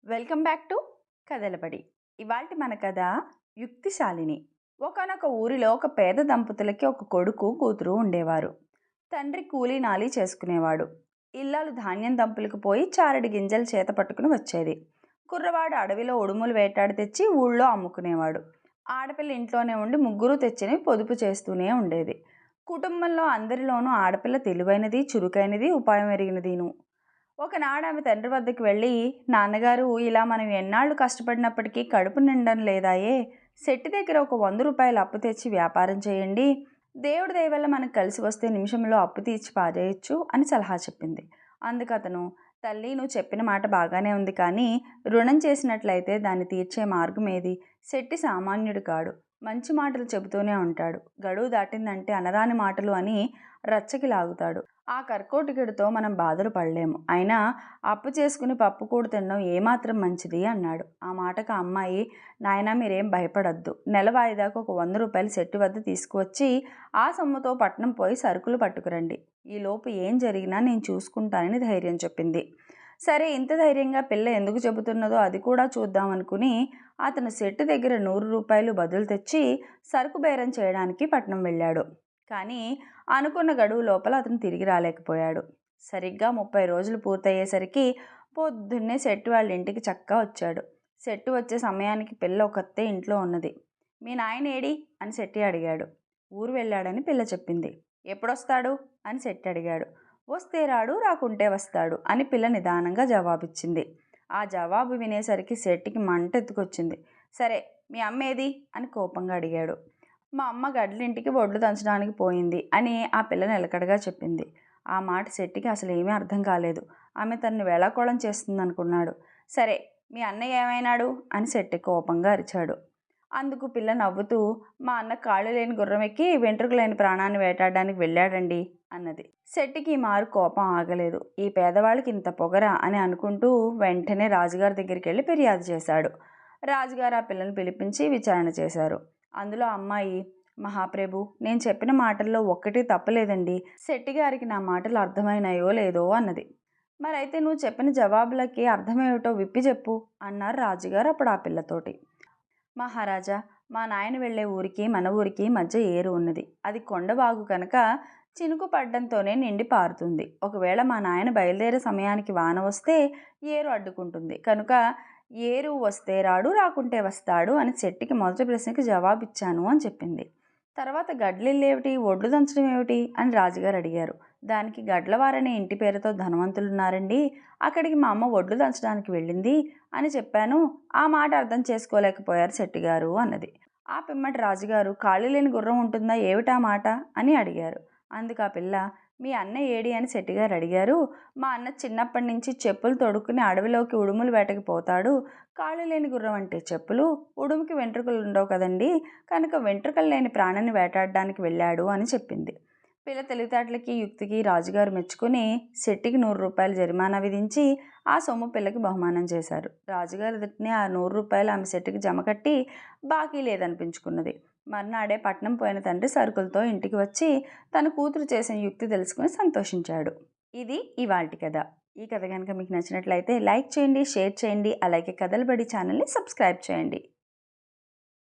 Welcome back to కథలబడి. ఇవాల్టి మన కథ యుక్తిశాలిని. ఒకానొక ఊరిలో ఒక పేద దంపతులకి ఒక కొడుకు కూతురు ఉండేవారు. తండ్రి కూలీ నాలి చేసుకునేవాడు. ఇల్లాలు ధాన్యం దంపులకు పోయి చారడి గింజలు చేత పట్టుకుని వచ్చేది. కుర్రవాడు అడవిలో ఉడుములు వేటాడి తెచ్చి ఊళ్ళో అమ్ముకునేవాడు. ఆడపిల్ల ఇంట్లోనే ఉండి ముగ్గురు తెచ్చినవి పొదుపు చేస్తూనే ఉండేది. కుటుంబంలో అందరిలోనూ ఆడపిల్ల తెలివైనది, చురుకైనది, ఉపాయం ఎరిగినదిను. ఒకనాడు ఆమె తండ్రి వద్దకు వెళ్ళి, నాన్నగారు, ఇలా మనం ఎన్నాళ్ళు కష్టపడినప్పటికీ కడుపు నిండడం లేదాయే, శెట్టి దగ్గర ఒక 100 రూపాయలు అప్పు తెచ్చి వ్యాపారం చేయండి, దేవుడి దయ వల్ల మనకు కలిసి వస్తే నిమిషంలో అప్పు తీర్చి పారేయచ్చు అని సలహా చెప్పింది. అందుకతను, తల్లి, నువ్వు చెప్పిన మాట బాగానే ఉంది, కానీ రుణం చేసినట్లయితే దాన్ని తీర్చే మార్గం ఏది? శెట్టి సామాన్యుడు కాడు, మంచి మాటలు చెబుతూనే ఉంటాడు, గడువు దాటిందంటే అనరాని మాటలు అని రచ్చకి లాగుతాడు. ఆ కర్కోటకుడితో మనం బాధలు పడలేము, అయినా అప్పు చేసుకుని పప్పు కూడు తినడం ఏమాత్రం మంచిది అన్నాడు. ఆ మాటకు ఆ అమ్మాయి, నాయనా మీరేం భయపడద్దు, నెల వాయిదాకు ఒక 100 రూపాయలు శెట్టి వద్ద తీసుకువచ్చి ఆ సొమ్ముతో పట్నం పోయి సరుకులు పట్టుకురండి, ఈలోపు ఏం జరిగినా నేను చూసుకుంటానని ధైర్యం చెప్పింది. సరే, ఇంత ధైర్యంగా పిల్ల ఎందుకు చెబుతున్నదో అది కూడా చూద్దామనుకుని అతను శెట్టి దగ్గర 100 రూపాయలు బదులు తెచ్చి సరుకు బేరం చేయడానికి పట్నం వెళ్ళాడు. కానీ అనుకున్న గడువు లోపల అతను తిరిగి రాలేకపోయాడు. సరిగ్గా 30 రోజులు పూర్తయ్యేసరికి పొద్దున్నే శెట్టి వాళ్ళ ఇంటికి చక్కా వచ్చాడు. శెట్టి వచ్చే సమయానికి పిల్ల ఒకతే ఇంట్లో ఉన్నది. మీ నాయన ఏడి అని శెట్టి అడిగాడు. ఊరు వెళ్ళాడని పిల్ల చెప్పింది. ఎప్పుడొస్తాడు అని శెట్టి అడిగాడు. వస్తే రాడు, రాకుంటే వస్తాడు అని పిల్ల నిదానంగా జవాబిచ్చింది. ఆ జవాబు వినేసరికి శెట్టికి మంట ఎత్తుకొచ్చింది. సరే, మీ అమ్మ ఏది అని కోపంగా అడిగాడు. మా అమ్మ గడ్లింటికి వడ్లు దంచడానికి పోయింది అని ఆ పిల్ల నిలకడగా చెప్పింది. ఆ మాట శెట్టికి అసలు ఏమీ అర్థం కాలేదు. ఆమె తనని వేళాకోళం చేస్తుందనుకున్నాడు. సరే, మీ అన్నయ్య ఏమైనాడు అని శెట్టి కోపంగా అరిచాడు. అందుకు పిల్ల నవ్వుతూ, మా అన్న కాళ్ళు లేని గుర్రం ఎక్కి వెంట్రుక లేని ప్రాణాన్ని వేటాడడానికి వెళ్ళాడండి అన్నది. శెట్టికి ఈ మారు కోపం ఆగలేదు. ఈ పేదవాళ్ళకి ఇంత పొగరా అని అనుకుంటూ వెంటనే రాజుగారి దగ్గరికి వెళ్ళి ఫిర్యాదు చేశాడు. రాజుగారు ఆ పిల్లని పిలిపించి విచారణ చేశారు. అందులో అమ్మాయి, మహాప్రభు, నేను చెప్పిన మాటల్లో ఒక్కటి తప్పలేదండి, శెట్టిగారికి నా మాటలు అర్థమైనాయో లేదో అన్నది. మరైతే నువ్వు చెప్పిన జవాబులకి అర్థమేమిటో విప్పి చెప్పు అన్నారు రాజుగారు అప్పుడు ఆ పిల్లతోటి. మహారాజా, మా నాయన వెళ్లే ఊరికి మన ఊరికి మధ్య ఏరు ఉన్నది. అది కొండవాగు కనుక చినుకు పడ్డంతోనే నిండి పారుతుంది. ఒకవేళ మా నాయన బయలుదేరే సమయానికి వాన వస్తే ఏరు అడ్డుకుంటుంది కనుక ఏరు వస్తే రాడు, రాకుంటే వస్తాడు అని శెట్టికి మొదటి ప్రశ్నకి జవాబిచ్చాను అని చెప్పింది. తర్వాత గడ్లిల్లేమిటి, ఒడ్లు దంచడం ఏమిటి అని రాజుగారు అడిగారు. దానికి గడ్లవారనే ఇంటి పేరుతో ధనవంతులున్నారండి, అక్కడికి మా అమ్మ ఒడ్లు దంచడానికి వెళ్ళింది అని చెప్పాను. ఆ మాట అర్థం చేసుకోలేకపోయారు శెట్టిగారు అన్నది. ఆ పిమ్మటి రాజుగారు, కాళ్ళు లేని గుర్రం ఉంటుందా ఏమిటా మాట అని అడిగారు. అందుకు ఆ పిల్ల, మీ అన్న ఏడి అని శెట్టిగారు అడిగారు. మా అన్న చిన్నప్పటి నుంచి చెప్పులు తొడుక్కుని అడవిలోకి ఉడుములు వేటకి పోతాడు. కాళ్ళు లేని గుర్రం అంటే చెప్పులు, ఉడుముకి వెంట్రుకలు ఉండవు కదండి, కనుక వెంట్రుకలు లేని ప్రాణిని వేటాడడానికి వెళ్ళాడు అని చెప్పింది. పిల్ల తెలివితేటలకి యుక్తికి రాజుగారు మెచ్చుకుని శెట్టికి 100 రూపాయలు జరిమానా విధించి ఆ సొమ్ము పిల్లకి బహుమానం చేశారు. రాజుగారి ఎదుటనే ఆ 100 రూపాయలు ఆమె శెట్టికి జమ కట్టి బాకీ లేదనిపించుకున్నది. మర్నాడే పట్నం పోయిన తండ్రి సరుకులతో ఇంటికి వచ్చి తన కూతురు చేసిన యుక్తి తెలుసుకుని సంతోషించాడు. ఇది ఇవాల్టి కథ. ఈ కథ కనుక మీకు నచ్చినట్లయితే లైక్ చేయండి, షేర్ చేయండి, అలాగే కథలబడి ఛానల్ని సబ్స్క్రైబ్ చేయండి.